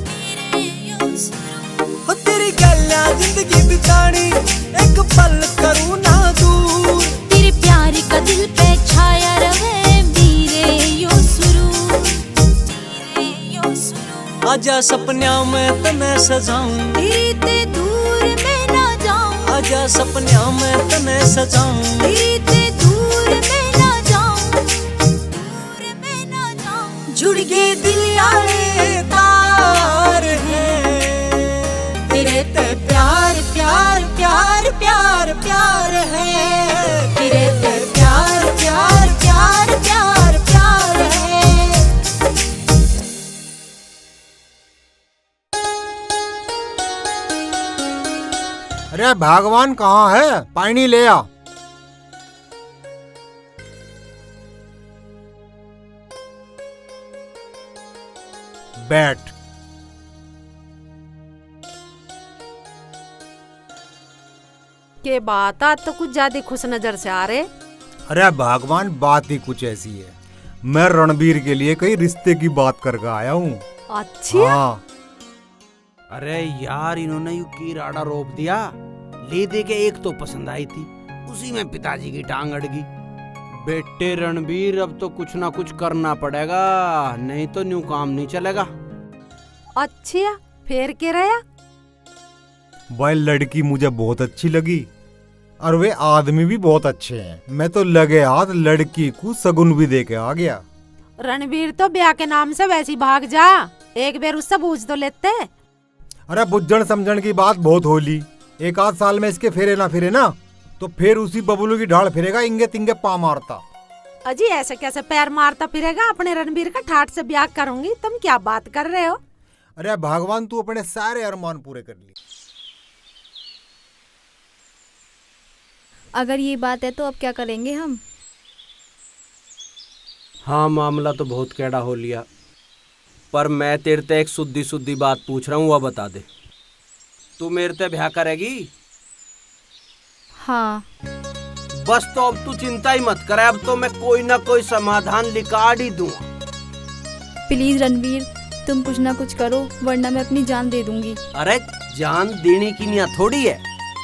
मेरे यो सुरूर। हो तेरी गैलिया जिंदगी बितानी एक पल करूँ ना दूर, तेरे प्यार का दिल पे छाया रहे मेरे यो सुरूर, मेरे यो सुरूर। आजा सपनिया में तने सजाऊं, तेरे ते दूर मैं ना जाऊं, आजा सपनिया में तने सजाऊं, तेरे ते दूर मैं ना जाऊं, दूर मैं ना जाऊं। जुड़ गए दिल यारे तार हैं, तेरे ते प्यार प्यार प्यार प्यार प्यार है, तेरे ते प्यार प्यार प्यार प्यार प्यार है। अरे भगवान कहाँ है? पानी ले आ। बैठ। के बात आज तो कुछ ज्यादा खुश नजर से आ रहे। अरे भगवान बात ही कुछ ऐसी है, मैं रणबीर के लिए कई रिश्ते की बात करके आया हूँ। अच्छा हाँ। अरे यार इन्होंने यू की राड़ा रोप दिया, ले दे के एक तो पसंद आई थी, उसी में पिताजी की टांग अड़ गई। बेटे रणबीर अब तो कुछ ना कुछ करना पड़ेगा, नहीं तो न्यू काम नहीं चलेगा। अच्छा फिर के रहा? वह लड़की मुझे बहुत अच्छी लगी और वे आदमी भी बहुत अच्छे हैं। मैं तो लगे हाथ लड़की को सगुन भी दे के आ गया। रणबीर तो ब्याह के नाम से वैसी भाग जा, एक बार उससे पूछ तो लेते। अरे बुझन समझन की बात बहुत होली, एक आध साल में इसके फेरे ना फिरे ना तो फिर उसी बबलू की ढाल फिरेगा, इंगे तिंगे पा मारता। अजी ऐसे कैसे पैर मारता फिरेगा? अपने रणबीर का ठाठ से ब्याह करूंगी, तुम क्या बात कर रहे हो? अरे भगवान तू अपने सारे अरमान पूरे कर लिए। अगर ये बात है तो अब क्या करेंगे हम? हाँ मामला तो बहुत कैड़ा हो लिया, पर मैं तेरे ते एक सुद्धी बात पूछ रहा हूँ, वह बता दे, तू मेरे ते ब्याह करेगी? हाँ। बस तो अब तू चिंता ही मत करे, अब तो मैं कोई ना कोई समाधान निकाल ही दूंगा। प्लीज रणवीर तुम कुछ ना कुछ करो, वरना मैं अपनी जान दे दूंगी। अरे जान देने की नियत थोड़ी है,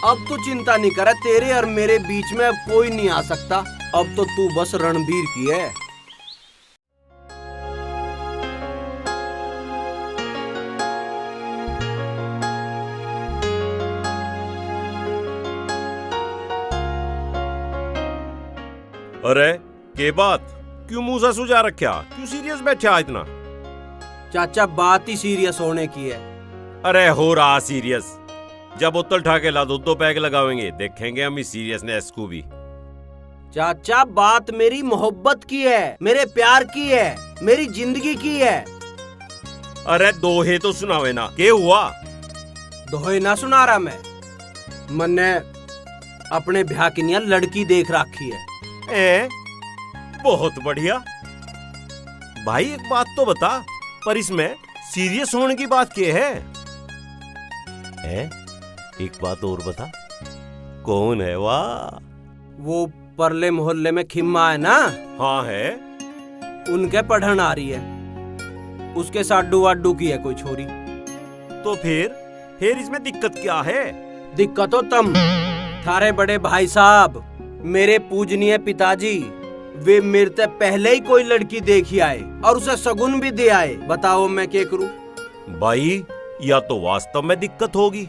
अब तू चिंता नहीं करे, तेरे और मेरे बीच में अब कोई नहीं आ सकता, अब तो तू बस रणबीर की है। अरे के बात क्यों मुंह सा सुझा रखा, क्यों सीरियस बैठा इतना? चाचा बात ही सीरियस होने की है। अरे हो रहा सीरियस, जब उतल ठाके ला दो पैग लगावेंगे, देखेंगे हम इस सीरियसनेस को भी। चाचा बात मेरी मोहब्बत की है, मेरे प्यार की है, मेरी जिंदगी की है। अरे दोहे तो सुनावे ना, क्या हुआ? दोहे ना सुना रहा मैंने अपने ब्याह की नियत लड़की देख रखी है। बहुत बढ़िया भाई, एक बात तो बता, पर इसमें सीरियस होने की बात क्या है? एक बात और बता, कौन है वाह? वो परले मोहल्ले में खिम्मा है ना? हाँ है। उनके पढ़न आ रही है, उसके साडू वाडू की है कोई छोरी। तो फिर इसमें दिक्कत क्या है? दिक्कत हो तुम, थारे बड़े भाई साहब, मेरे पूजनीय पिताजी, वे मेरे से पहले ही कोई लड़की देखी आए और उसे सगुन भी दे आए। बताओ मैं क्या करूं? भाई या तो वास्तव में दिक्कत होगी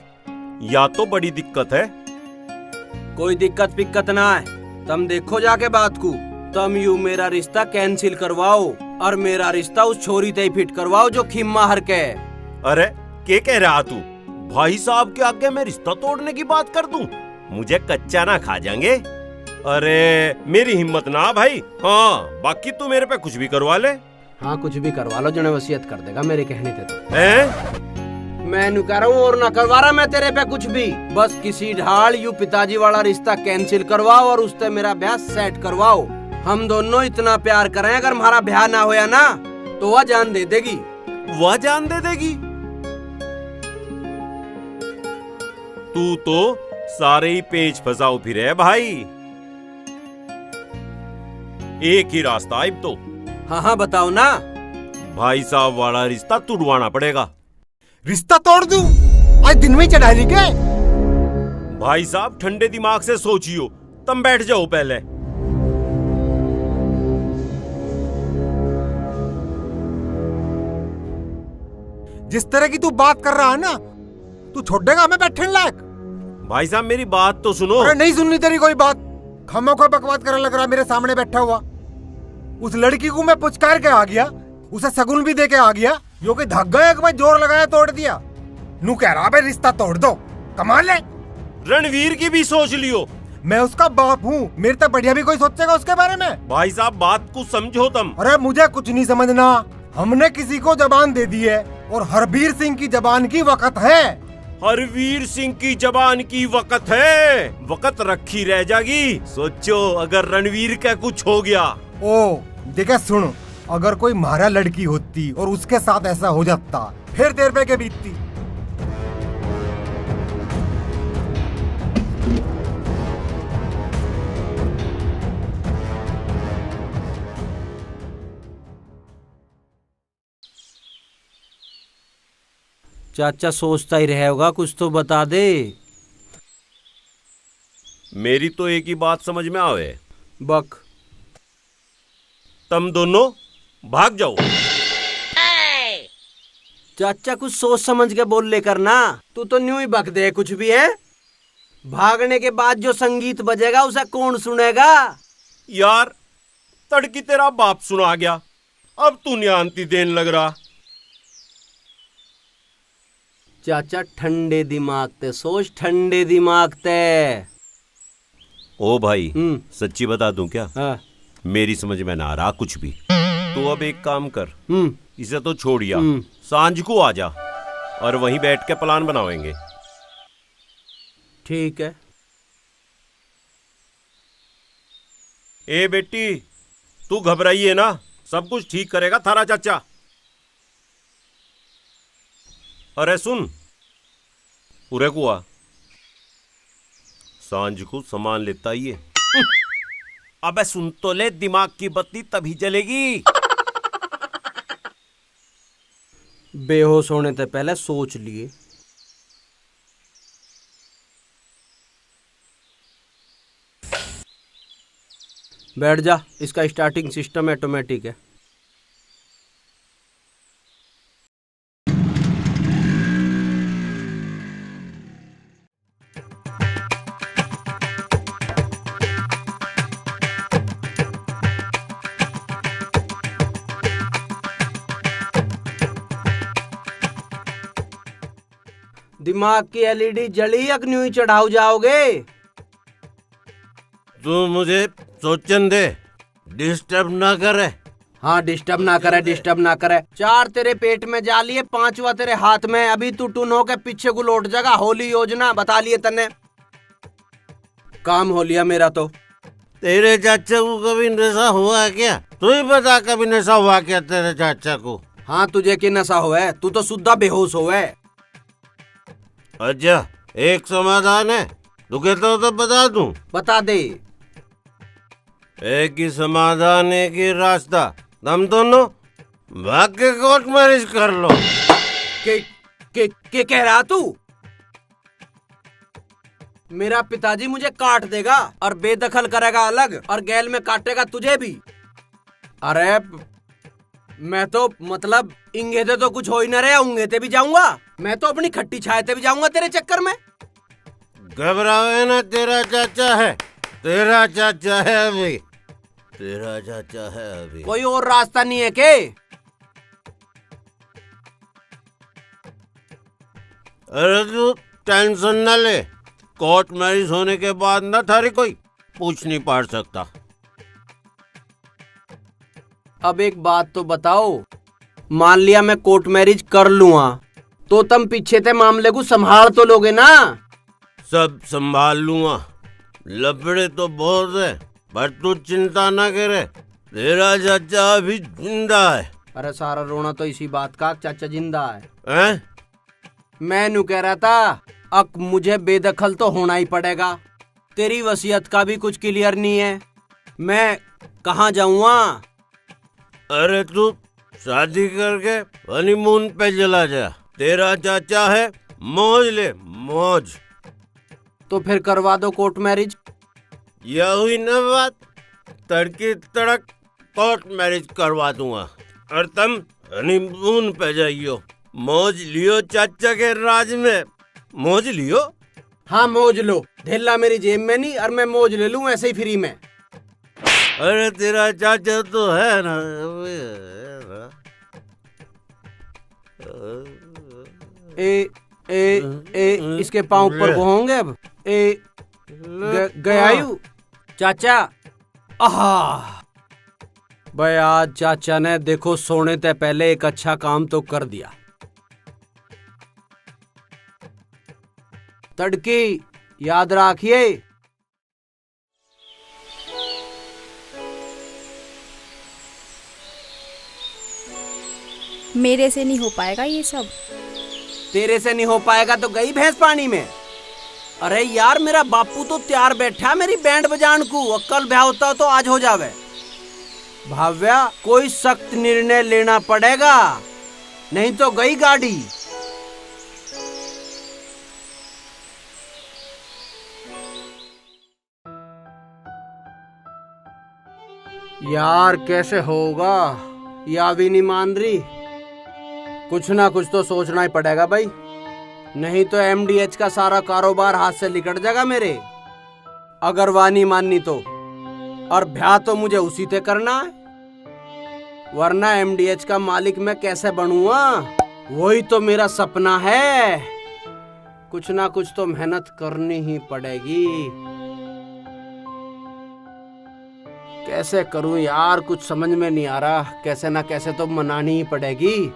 या तो बड़ी दिक्कत है। कोई दिक्कत पिक्कत ना है, तुम देखो जाके बात को, तुम यू मेरा रिश्ता कैंसिल करवाओ और मेरा रिश्ता उस छोरी ते फिट करवाओ जो खिम्मा हर के। अरे क्या कह रहा तू? भाई साहब के आगे मैं रिश्ता तोड़ने की बात कर दूं? मुझे कच्चा ना खा जाएंगे? अरे मेरी हिम्मत ना भाई। हाँ बाकी तू मेरे पे कुछ भी करवा ले। हाँ कुछ भी करवा लो, जने वसीयत कर देगा मेरे कहने थे तो। मैं नहीं कह रहा हूँ और ना करवा रहा मैं तेरे पे कुछ भी। बस किसी ढाल यू पिताजी वाला रिश्ता कैंसिल करवाओ और उससे मेरा ब्याह सेट करवाओ। हम दोनों इतना प्यार करें, अगर हमारा ब्याह ना होया ना तो वह जान दे देगी। वह जान दे देगी? तू तो सारे ही पेच फंसाओ फिर है भाई। एक ही रास्ता अब तो। हाँ हाँ बताओ ना। भाई साहब वाला रिश्ता तुड़वाना पड़ेगा। रिश्ता तोड़ दूं? आज दिन में चढ़ा ली क्या? भाई साहब ठंडे दिमाग से सोचियो, तुम बैठ जाओ पहले। जिस तरह की तू बात कर रहा है ना, तू छोड़ देगा हमें बैठने लायक? भाई साहब मेरी बात तो सुनो। अरे नहीं सुननी तेरी कोई बात। खम्मों को बकवास करने लग रहा मेरे सामने बैठा हुआ। उस लड़की को मैं पुचकार के आ गया, उसे सगुन भी दे के आ गया, जो कि धक गए कि मैं जोर लगाया तोड़ दिया। नू कह रहा भाई रिश्ता तोड़ दो, कमाल है। रणवीर की भी सोच लियो। मैं उसका बाप हूँ, मेरे तक बढ़िया भी कोई सोचेगा उसके बारे में? भाई साहब बात को समझो तुम। अरे मुझे कुछ नहीं समझना। हमने किसी को जबान दे दी है और हरबीर सिंह की जबान की वक्त है। हरवीर सिंह की जबान की वक्त है, वक्त रखी रह जाएगी। सोचो अगर रणवीर का कुछ हो गया। ओ देखा सुन, अगर कोई मारा लड़की होती और उसके साथ ऐसा हो जाता फिर तेरे पे क्या बीतती? चाचा सोचता ही रहे होगा, कुछ तो बता दे। मेरी तो एक ही बात समझ में आवे। बक। तुम दोनों भाग जाओ। चाचा कुछ सोच समझ के बोल ले करना, तू तो न्यू ही बक दे कुछ भी है। भागने के बाद जो संगीत बजेगा उसे कौन सुनेगा? यार तड़की तेरा बाप सुना गया, अब तू न्यान्ती देने लग रहा। चाचा ठंडे दिमाग ते सोच, ठंडे दिमाग ते। ओ भाई सच्ची बता दूं क्या? हाँ। मेरी समझ में ना आ रहा कुछ भी। तो अब एक काम कर, इसे तो छोड़िया, सांझ को आ जा और वहीं बैठ के प्लान बनावेंगे। ठीक है। ए बेटी तू घबराइए ना, सब कुछ ठीक करेगा थारा चाचा। अरे सुन उरे कुआ, सांझ को सामान लेता ही है। अबे सुन तो ले, दिमाग की बत्ती तभी जलेगी। बेहोश होने से पहले सोच लिए। बैठ जा, इसका स्टार्टिंग सिस्टम ऑटोमेटिक है। दिमाग की एलईडी जली या न्यू ही चढ़ाओ जाओगे? तू मुझे सोचन दे, डिस्टर्ब ना करे। हाँ डिस्टर्ब ना करे, डिस्टर्ब ना करे। 4 तेरे पेट में जा लिए, 5वां तेरे हाथ में। अभी तू टून होके पीछे को लौट जाएगा। होली योजना बता लिए तने, काम हो लिया मेरा तो। तेरे चाचा को कभी नशा हुआ क्या? तू ही बता, कभी नशा हुआ क्या तेरे चाचा को? हाँ तुझे की नशा हुआ? तू तो सुद्धा बेहोश हुआ। अच्छा एक समाधान है, तू कहता हो तो बता दूं? बता दे। एक ही समाधान, एक ही रास्ता। तुम दोनों भाग के कोर्ट मैरिज कर लो। के कह रहा तू? मेरा पिताजी मुझे काट देगा और बेदखल करेगा अलग, और गैल में काटेगा तुझे भी। अरे मैं तो मतलब इंगे तो कुछ हो ही न रहा, उंगे ते भी जाऊंगा। मैं तो अपनी खट्टी छाए ते भी जाऊंगा तेरे चक्कर में। घबराओ ना, तेरा चाचा है, तेरा चाचा है अभी, तेरा चाचा है अभी। कोई और रास्ता नहीं है के? अरे तू टेंशन न ले, कोर्ट मैरिज होने के बाद ना थारी कोई पूछ नहीं पाड़ सकता। अब एक बात तो बताओ, मान लिया मैं कोर्ट मैरिज कर लूँगा तो तुम पीछे ते मामले को संभाल तो लोगे ना? सब संभाल लूंगा, लफड़े तो बहुत है, पर तू चिंता ना करे, तेरा चाचा अभी जिंदा है। अरे सारा रोना तो इसी बात का, चाचा जिंदा है। हैं? मैं नु कह रहा था, अब मुझे बेदखल तो होना ही पड़ेगा। तेरी वसीयत का भी कुछ क्लियर नहीं है, मैं कहाँ जाऊँगा? अरे तू शादी करके हनीमून पे चला जा, तेरा चाचा है, मौज ले मौज। तो फिर करवा दो कोर्ट मैरिज। यह हुई न बात, तड़की तड़क कोर्ट मैरिज करवा दूंगा और तुम हनीमून पे जाइयो, मौज लियो चाचा के राज में, मौज लियो। हाँ मौज लो, ढेला मेरी जेब में नहीं और मैं मौज ले लूं ऐसे ही फ्री में। अरे तेरा चाचा तो है ना। इसके पाँव ऊपर वो होंगे अब। गयायु चाचा, आहा भाई आज चाचा ने देखो सोने से पहले एक अच्छा काम तो कर दिया। तड़की याद रखिए। मेरे से नहीं हो पाएगा ये सब। तेरे से नहीं हो पाएगा तो गई भैंस पानी में। अरे यार मेरा बापू तो तैयार बैठा मेरी बैंड बजान को, कल ब्याह होता तो आज हो जावे। भाव्या कोई सख्त निर्णय लेना पड़ेगा, नहीं तो गई गाड़ी। यार कैसे होगा, या भी नहीं मान रही। कुछ ना कुछ तो सोचना ही पड़ेगा भाई, नहीं तो एमडीएच का सारा कारोबार हाथ से निकल जाएगा मेरे। अगर वानी माननी तो, और ब्याह तो मुझे उसी से करना है, वरना एमडीएच का मालिक मैं कैसे बनूंगा? वही तो मेरा सपना है। कुछ ना कुछ तो मेहनत करनी ही पड़ेगी। कैसे करूं यार, कुछ समझ में नहीं आ रहा। कैसे ना कैसे तो मनानी ही पड़ेगी।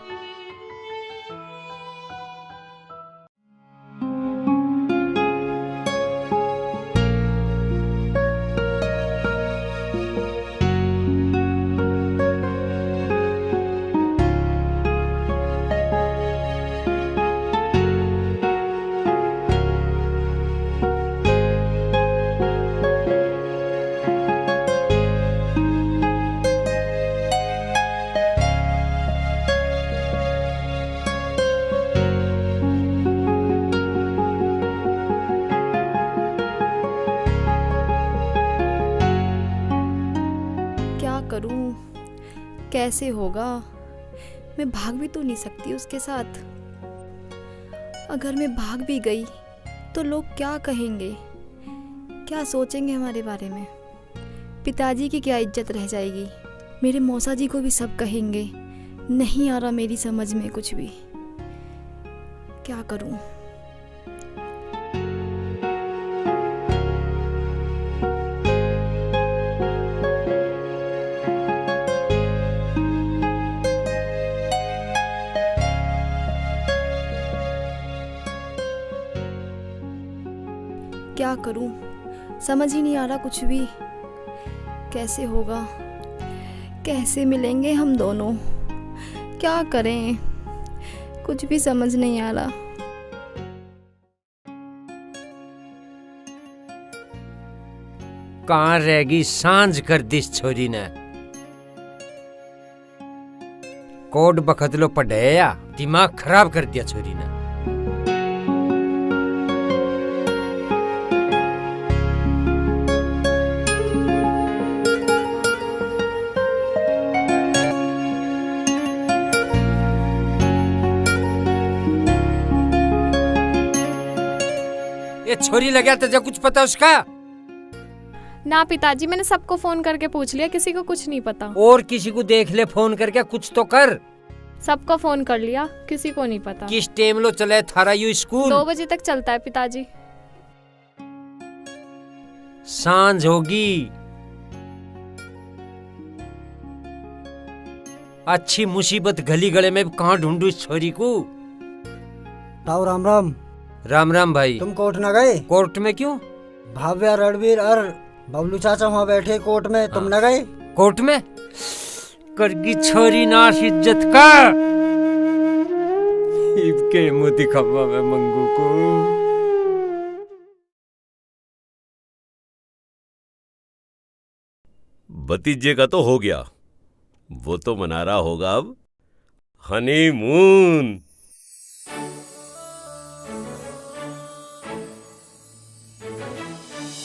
कैसे होगा? मैं भाग भी तो नहीं सकती उसके साथ। अगर मैं भाग भी गई तो लोग क्या कहेंगे, क्या सोचेंगे हमारे बारे में? पिताजी की क्या इज्जत रह जाएगी? मेरे मौसा जी को भी सब कहेंगे। नहीं आ रहा मेरी समझ में कुछ भी, क्या करूं? क्या करूं? समझ ही नहीं आ रहा कुछ भी। कैसे होगा? कैसे मिलेंगे हम दोनों? क्या करें? कुछ भी समझ नहीं आ रहा। कहाँ रहेगी? सांझ कर दी इस छोरी ने। कोड बखतलो पढ़ेया, दिमाग खराब कर दिया छोरी ने। ये छोरी लगा तुझे कुछ पता उसका? ना पिताजी, मैंने सबको फोन करके पूछ लिया, किसी को कुछ नहीं पता। और किसी को देख ले फोन करके, कुछ तो कर। सबको फोन कर लिया, किसी को नहीं पता। किस टाइम लो चले थारा यू स्कूल? 2 बजे तक चलता है पिताजी। सांझ होगी। अच्छी मुसीबत गली गले में कहाँ ढूंढू इस छोरी को। ताऊ राम राम। राम राम भाई। तुम कोर्ट न गए? कोर्ट में क्यों? भाव्या, रणवीर और बबलू चाचा वहाँ बैठे कोर्ट में, तुम न गए? कोर्ट में करगी छोरी नाश इज्जत का। इबके मुँह दिखावा मैं मंगू को। भतीजे का तो हो गया, वो तो मना रहा होगा अब हनीमून।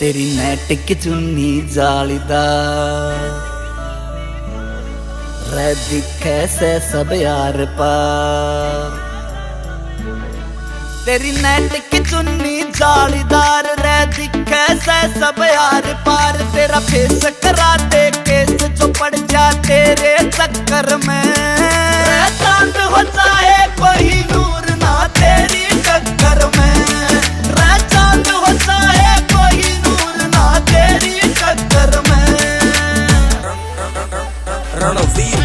तेरी नेट की चुन्नी जालीदार रे दिखे से सब यार पार। तेरी नेट की चुन्नी जालीदार रे दिखे से सब यार पार। तेरा फेस करा दे केस जो पड़ जा तेरे चक्कर में। चांद हो जाए कोई नूर ना तेरी टक्कर में। चांद हो जाए कोई नूर ना तेरी टक्कर में। रणवीर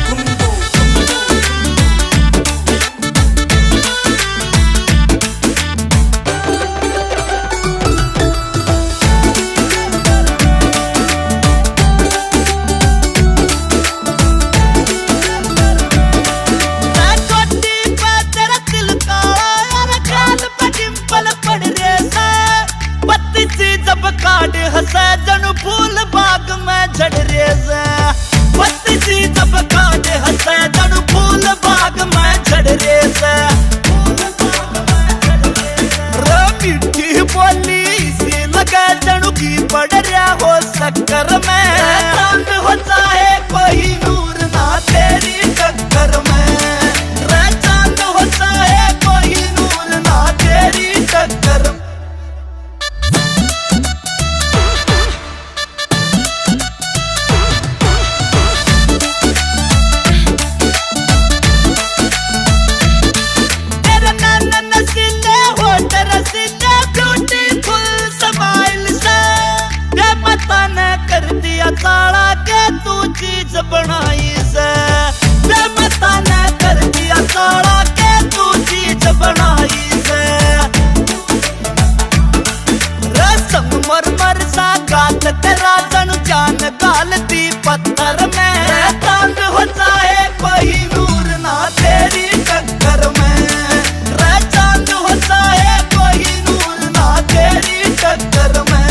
काट हंसे जनु फूल बाग में झड़ रेज़। पत्ती सी जब काट हंसे जनु फूल बाग में झड़ रेज़। रे मिठी बोली सी लगे जनु की पड़ रहा हो शक्कर में। चांद हो जाए कोई नूर ना तेरी टक्कर में। रे चांद हो जाए कोई नूर ना तेरी टक्कर में। ताला के तू चीज बनाई से मता ने कर दिया। ताला के तू चीज बनाई से रसम मरमर सा गात तेरा जन जान गालती पत्थर में। चांद हो जाए कोई नूर ना तेरी टक्कर में। चांद हो जाए कोई नूर ना तेरी टक्कर में।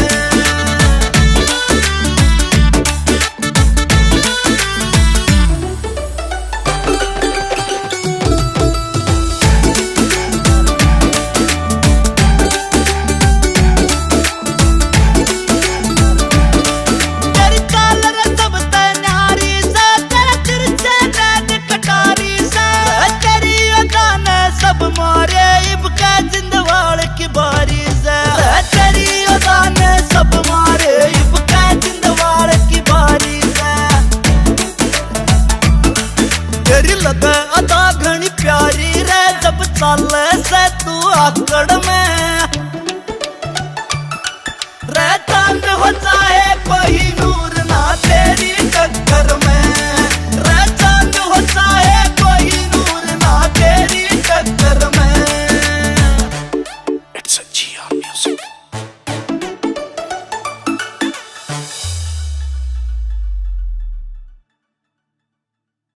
से तू आकड़ में रे चांद हो जाए कोई नूर ना तेरी टक्कर में।